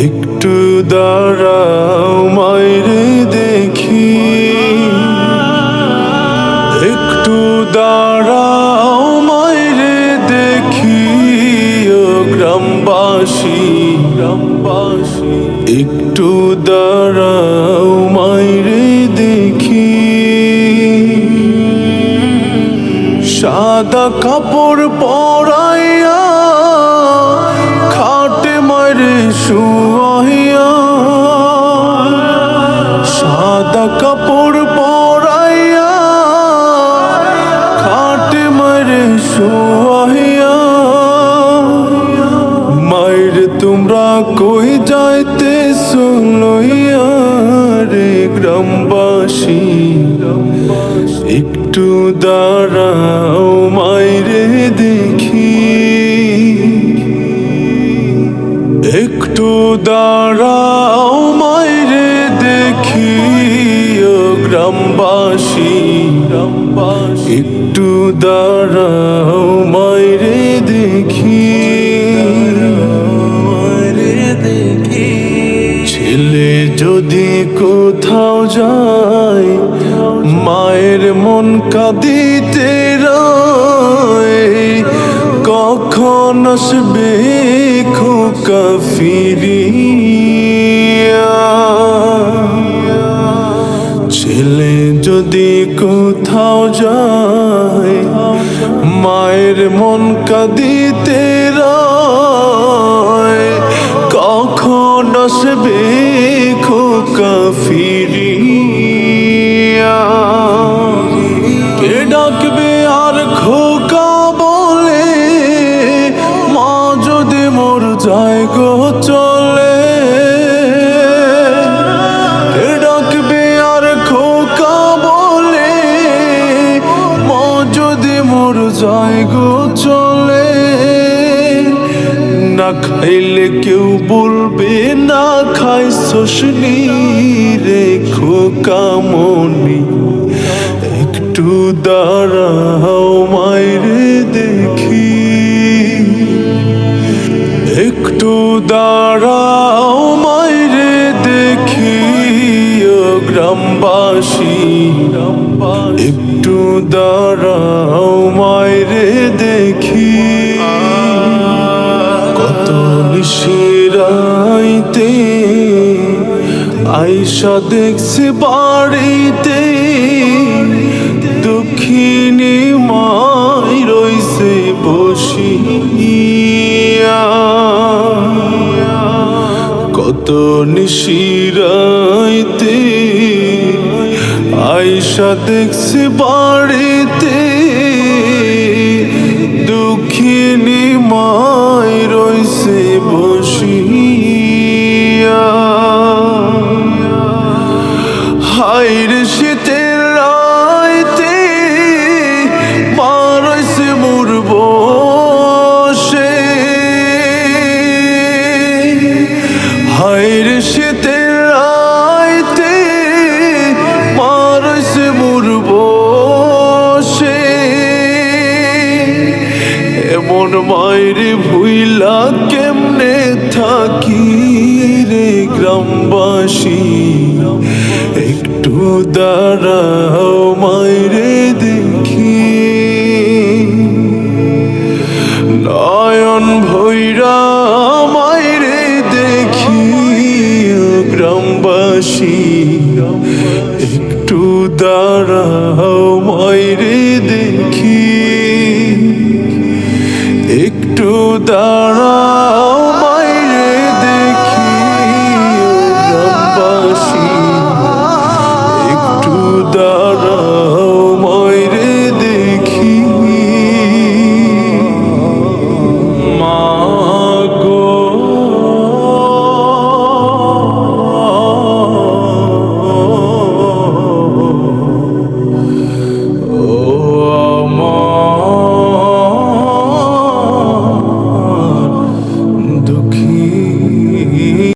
একটু দাঁড়াও মাইরে দেখি, একটু দাঁড়াও মাইরে দেখি ও গ্রামবাসী, একটু দাঁড়াও মাইরে দেখি। সাদা কাপড় পরাইয়া খাটে মাইরে শুয়াইয়া, সাদা কাপড় পরাইয়া খাটে মাইরে শুয়াইয়া, মাইরে তোমরা কই যাইতেছো লইয়া রে গ্রামবাসী, একটু দাঁড়াও মাইরে দেখি, একটু দাঁড়াও মাইরে দেখি ও গ্রামবাসী, একটু দাঁড়াও মাইরে দেখি। ছেলে যদি কোথাও যায় মায়ের মন কাঁদিতে রয়, কখন আসবে খোকা ফিরিয়া। ছেলে যদি কোথাও যায় মায়ের মন কাঁদিতে রয়, কখন আসবে খোকা ফিরিয়া। কে ডাকবে আর খোকা বলে, মা যদি মোর যায় গো চলে। কে ডাকবে আর খোকা বলে, মা যদি মোর যায় গো চলে। না খাইলে কেউ বলবে না খাইছস নি রে খোকা মনি, একটু দাঁড়াও মাইরে দেখি, একটু দাঁড়াও মাইরে দেখি ও গ্রামবাসী, একটু দাঁড়াও মাইরে দেখি। কত নিশিরাইতে আইসা দেখছি বাড়িতে, দুঃখিনী মাই রইছে বসিয়া। কত নিশিরাইতে আইসা দেখছি বাড়িতে, দুঃখিনী মাই রইছে বসিয়া। হায়রে শীতের রাইতে মা রইছে মোর বসে, হায়রে শীতের রাইতে মা রইছে মোর বসে। এমন মায়েরে ভুইলা কেমনে থাকি রে গ্রামবাসী, একটু দাঁড়াও মাইরে দেখি। নয়ন ভৈরা মাইরে দেখি ও গ্রামবাসী, একটু দাঁড়াও মাইরে দেখি, একটু দাঁড়া